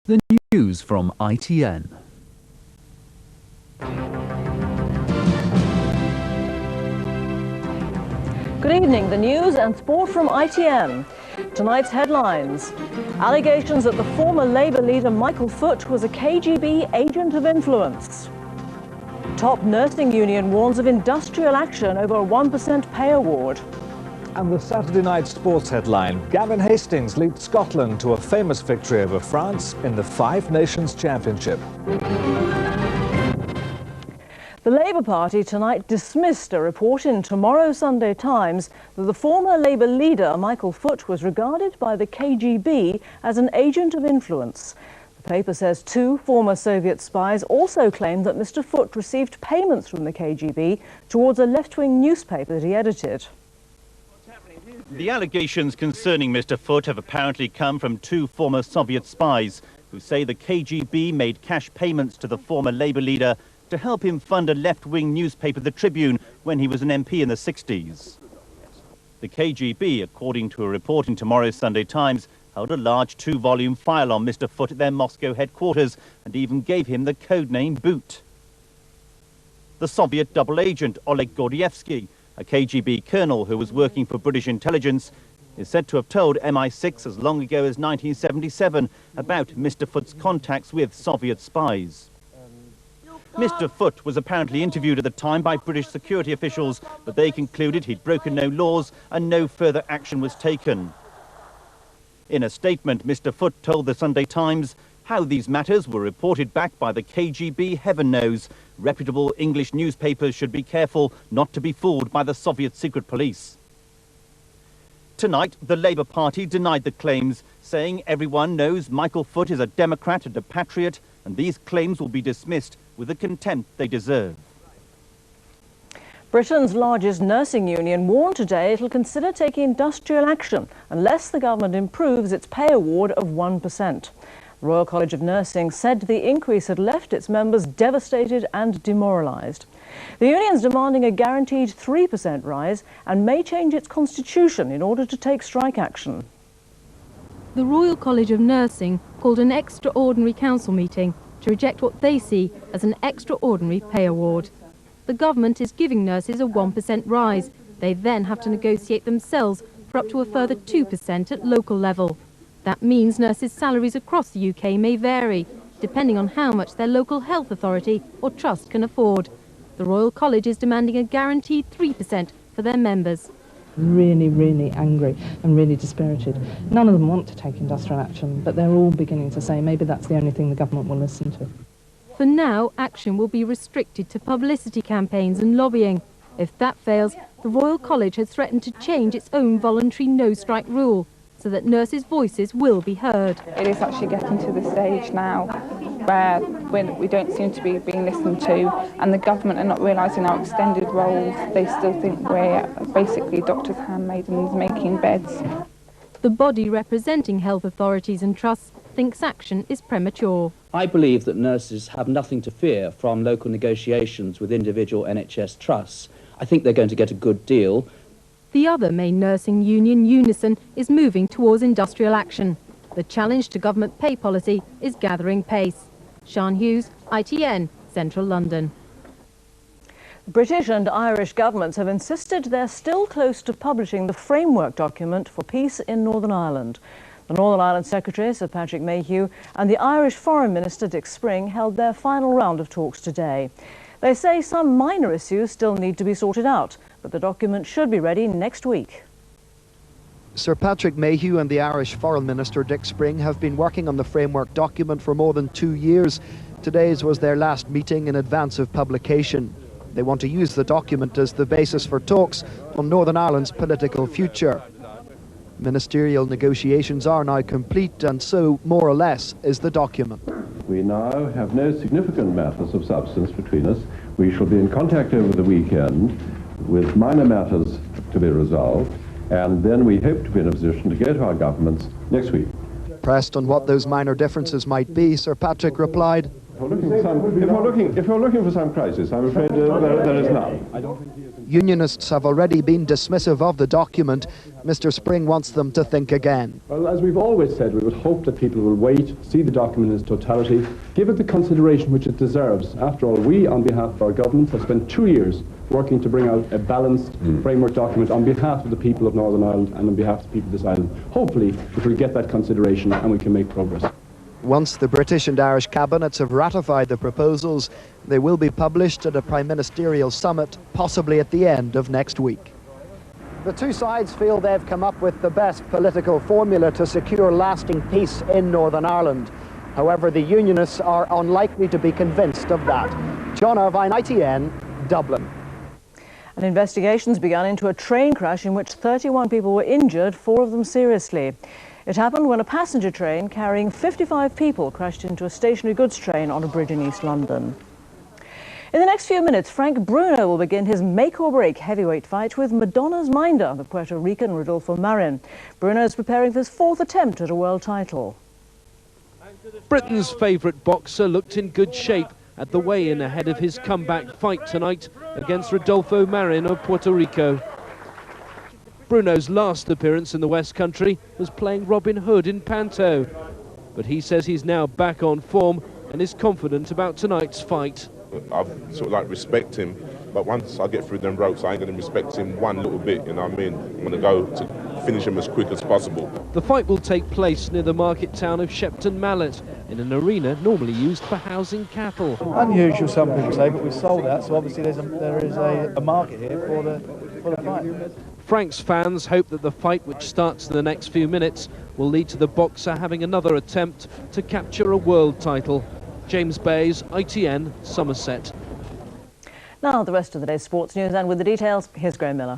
The news from ITN. Good evening, the news and sport from ITN. Tonight's headlines. Allegations that the former Labour leader Michael Foot was a KGB agent of influence. Top nursing union warns of industrial action over a 1% pay award. And the Saturday night sports headline, Gavin Hastings leads Scotland to a famous victory over France in the Five Nations Championship. The Labour Party tonight dismissed a report in tomorrow's Sunday Times that the former Labour leader Michael Foot was regarded by the KGB as an agent of influence. The paper says two former Soviet spies also claimed that Mr. Foot received payments from the KGB towards a left-wing newspaper that he edited. The allegations concerning Mr. Foot have apparently come from two former Soviet spies who say the KGB made cash payments to the former Labour leader to help him fund a left-wing newspaper, The Tribune, when he was an MP in the 60s. The KGB, according to a report in tomorrow's Sunday Times, held a large two-volume file on Mr. Foot at their Moscow headquarters and even gave him the codename Boot. The Soviet double agent Oleg Gordievsky, a KGB colonel who was working for British intelligence, is said to have told MI6 as long ago as 1977 about Mr. Foot's contacts with Soviet spies. Mr. Foot was apparently interviewed at the time by British security officials, but they concluded he'd broken no laws and no further action was taken. In a statement, Mr. Foot told the Sunday Times how these matters were reported back by the KGB, heaven knows. Reputable English newspapers should be careful not to be fooled by the Soviet secret police. Tonight, the Labour Party denied the claims, saying everyone knows Michael Foot is a Democrat and a patriot, and these claims will be dismissed with the contempt they deserve. Britain's largest nursing union warned today it'll consider taking industrial action unless the government improves its pay award of 1%. The Royal College of Nursing said the increase had left its members devastated and demoralised. The union's demanding a guaranteed 3% rise and may change its constitution in order to take strike action. The Royal College of Nursing called an extraordinary council meeting to reject what they see as an extraordinary pay award. The government is giving nurses a 1% rise. They then have to negotiate themselves for up to a further 2% at local level. That means nurses' salaries across the UK may vary, depending on how much their local health authority or trust can afford. The Royal College is demanding a guaranteed 3% for their members. Really angry and really dispirited. None of them want to take industrial action, but they're all beginning to say maybe that's the only thing the government will listen to. For now, action will be restricted to publicity campaigns and lobbying. If that fails, the Royal College has threatened to change its own voluntary no-strike rule, so that nurses' voices will be heard. It is actually getting to the stage now where we don't seem to be being listened to, and the government are not realising our extended roles. They still think we're basically doctors' handmaidens making beds. The body representing health authorities and trusts thinks action is premature. I believe that nurses have nothing to fear from local negotiations with individual NHS trusts. I think they're going to get a good deal. The other main nursing union, Unison, is moving towards industrial action. The challenge to government pay policy is gathering pace. Sian Hughes, ITN, Central London. British and Irish governments have insisted they're still close to publishing the framework document for peace in Northern Ireland. The Northern Ireland Secretary, Sir Patrick Mayhew, and the Irish Foreign Minister, Dick Spring, held their final round of talks today. They say some minor issues still need to be sorted out, but the document should be ready next week. Sir Patrick Mayhew and the Irish Foreign Minister Dick Spring have been working on the framework document for more than 2 years. Today's was their last meeting in advance of publication. They want to use the document as the basis for talks on Northern Ireland's political future. Ministerial negotiations are now complete, and so, more or less, is the document. We now have no significant matters of substance between us. We shall be in contact over the weekend with minor matters to be resolved, and then we hope to be in a position to go to our governments next week. Pressed on what those minor differences might be, Sir Patrick replied, If we're looking for some crisis, I'm afraid there is none. Unionists have already been dismissive of the document. Mr. Spring wants them to think again. Well, as we've always said, we would hope that people will wait, see the document in its totality, give it the consideration which it deserves. After all, we, on behalf of our government, have spent 2 years working to bring out a balanced framework document on behalf of the people of Northern Ireland and on behalf of the people of this island. Hopefully, it will get that consideration and we can make progress. Once the British and Irish cabinets have ratified the proposals, they will be published at a Prime Ministerial summit, possibly at the end of next week. The two sides feel they've come up with the best political formula to secure lasting peace in Northern Ireland. However, the Unionists are unlikely to be convinced of that. John Irvine, ITN, Dublin. And investigations began into a train crash in which 31 people were injured, 4 of them seriously. It happened when a passenger train carrying 55 people crashed into a stationary goods train on a bridge in East London. In the next few minutes, Frank Bruno will begin his make-or-break heavyweight fight with Madonna's minder, the Puerto Rican Rodolfo Marin. Bruno is preparing for his 4th attempt at a world title. Britain's favourite boxer looked in good shape at the weigh-in ahead of his comeback fight tonight against Rodolfo Marin of Puerto Rico. Bruno's last appearance in the West Country was playing Robin Hood in Panto, but he says he's now back on form and is confident about tonight's fight. I sort of like respect him, but once I get through them ropes, I ain't going to respect him one little bit, you know what I mean? I'm going to go to finish him as quick as possible. The fight will take place near the market town of Shepton Mallet, in an arena normally used for housing cattle. Unusual, some people say, but we've sold out, so obviously there is a market here for the fight. Frank's fans hope that the fight, which starts in the next few minutes, will lead to the boxer having another attempt to capture a world title. James Bays, ITN, Somerset. Now the rest of the day's sports news, and with the details, here's Graham Miller.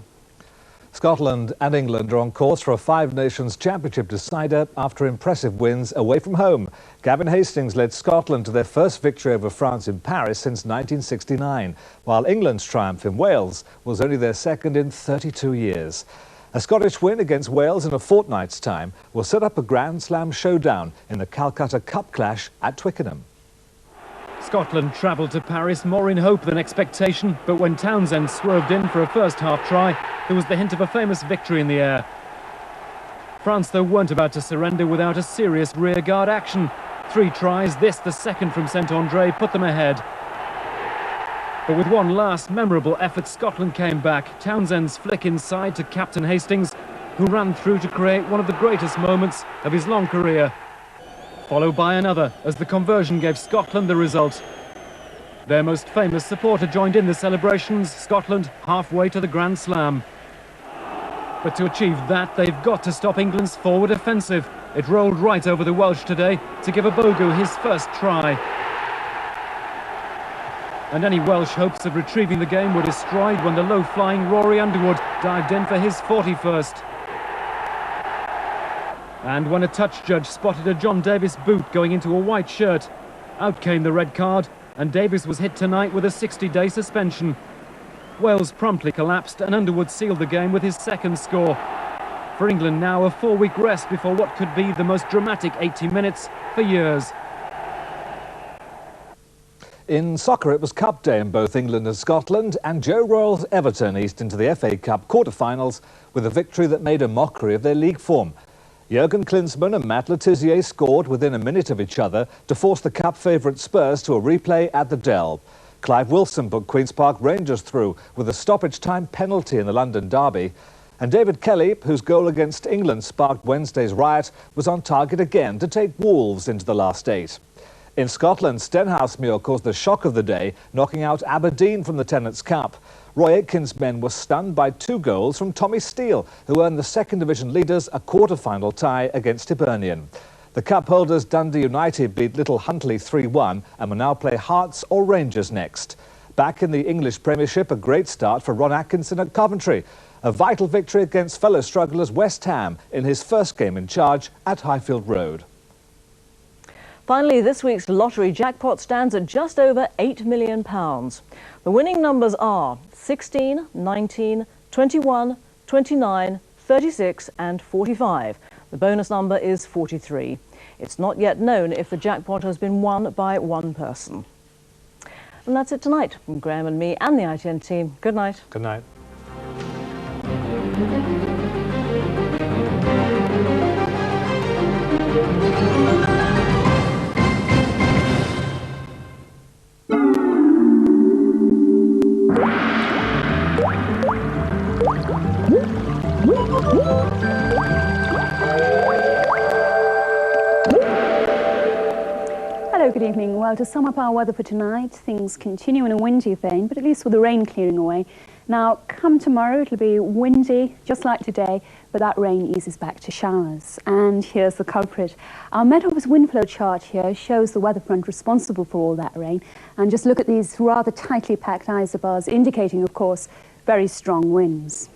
Scotland and England are on course for a Five Nations Championship decider after impressive wins away from home. Gavin Hastings led Scotland to their first victory over France in Paris since 1969, while England's triumph in Wales was only their second in 32 years. A Scottish win against Wales in a fortnight's time will set up a Grand Slam showdown in the Calcutta Cup clash at Twickenham. Scotland travelled to Paris more in hope than expectation, but when Townsend swerved in for a first half try, there was the hint of a famous victory in the air. France, though, weren't about to surrender without a serious rearguard action. 3 tries, this the second from Saint-André, put them ahead. But with one last memorable effort, Scotland came back. Townsend's flick inside to Captain Hastings, who ran through to create one of the greatest moments of his long career. Followed by another, as the conversion gave Scotland the result. Their most famous supporter joined in the celebrations, Scotland halfway to the Grand Slam. But to achieve that, they've got to stop England's forward offensive. It rolled right over the Welsh today to give Abogu his first try. And any Welsh hopes of retrieving the game were destroyed when the low-flying Rory Underwood dived in for his 41st. And when a touch judge spotted a John Davis boot going into a white shirt, out came the red card, and Davis was hit tonight with a 60-day suspension. Wales promptly collapsed, and Underwood sealed the game with his second score. For England now, a 4-week rest before what could be the most dramatic 80 minutes for years. In soccer, it was Cup Day in both England and Scotland, and Joe Royal's Everton eased into the FA Cup quarter-finals with a victory that made a mockery of their league form. Jurgen Klinsmann and Matt Le Tissier scored within a minute of each other to force the Cup favourite Spurs to a replay at the Dell. Clive Wilson put Queen's Park Rangers through with a stoppage-time penalty in the London derby. And David Kelly, whose goal against England sparked Wednesday's riot, was on target again to take Wolves into the last 8. In Scotland, Stenhousemuir caused the shock of the day, knocking out Aberdeen from the Tennent's Cup. Roy Aitken's men were stunned by 2 goals from Tommy Steele, who earned the second division leaders a quarter-final tie against Hibernian. The cup holders Dundee United beat Little Huntley 3-1 and will now play Hearts or Rangers next. Back in the English Premiership, a great start for Ron Atkinson at Coventry. A vital victory against fellow strugglers West Ham in his first game in charge at Highfield Road. Finally, this week's lottery jackpot stands at just over £8 million. The winning numbers are 16, 19, 21, 29, 36 and 45. The bonus number is 43. It's not yet known if the jackpot has been won by one person. And that's it tonight. From Graham and me and the ITN team, good night. Good night. Hello, good evening. Well, to sum up our weather for tonight, things continue in a windy vein, but at least with the rain clearing away. Now, come tomorrow, it'll be windy, just like today, but that rain eases back to showers. And here's the culprit. Our Met Office wind flow chart here shows the weather front responsible for all that rain. And just look at these rather tightly packed isobars, indicating, of course, very strong winds.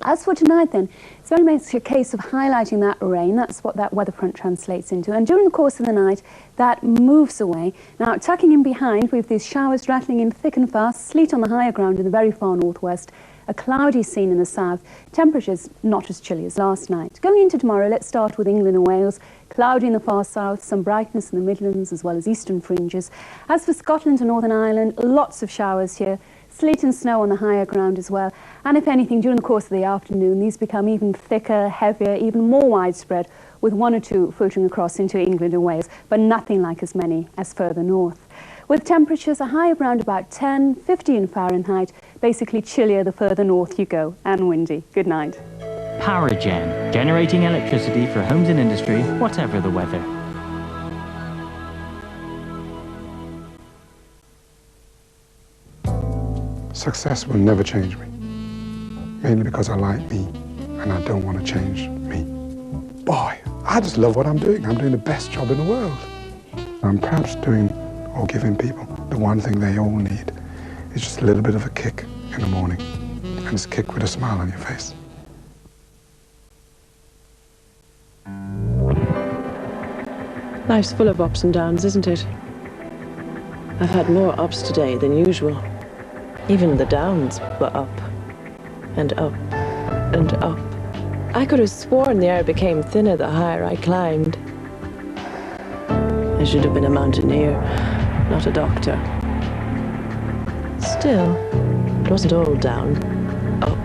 As for tonight then, it's very much a case of highlighting that rain. That's what that weather front translates into. And during the course of the night, that moves away. Now, tucking in behind, we have these showers rattling in thick and fast, sleet on the higher ground in the very far northwest, a cloudy scene in the south, temperatures not as chilly as last night. Going into tomorrow, let's start with England and Wales. Cloudy in the far south, some brightness in the Midlands as well as eastern fringes. As for Scotland and Northern Ireland, lots of showers here. Sleet and snow on the higher ground as well. And if anything, during the course of the afternoon, these become even thicker, heavier, even more widespread, with one or two filtering across into England and Wales, but nothing like as many as further north. With temperatures a high of around about 10, 15 Fahrenheit, basically chillier the further north you go, and windy. Good night. Powergen, generating electricity for homes and industry, whatever the weather. Success will never change me, mainly because I like me and I don't want to change me. Boy, I just love what I'm doing. I'm doing the best job in the world. I'm perhaps doing or giving people the one thing they all need. It's just a little bit of a kick in the morning, and it's a kick with a smile on your face. Life's full of ups and downs, isn't it? I've had more ups today than usual. Even the downs were up, and up, and up. I could have sworn the air became thinner the higher I climbed. I should have been a mountaineer, not a doctor. Still, it wasn't all down, up.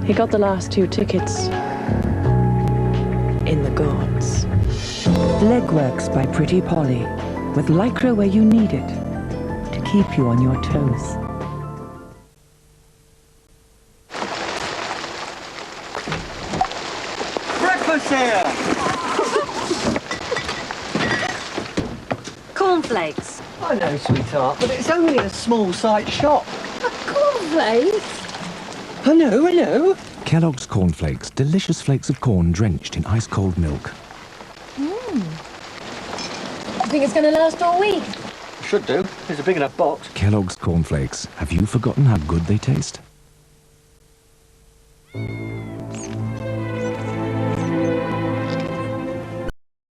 He got the last 2 tickets. In the gods. Legworks by Pretty Polly, with Lycra where you need it, to keep you on your toes. Breakfast here! Cornflakes. I know, sweetheart, but it's only a small site shop. Cornflakes? I know. Kellogg's Cornflakes, delicious flakes of corn drenched in ice-cold milk. I think it's going to last all week. Should do. It's a big enough box. Kellogg's Cornflakes. Have you forgotten how good they taste?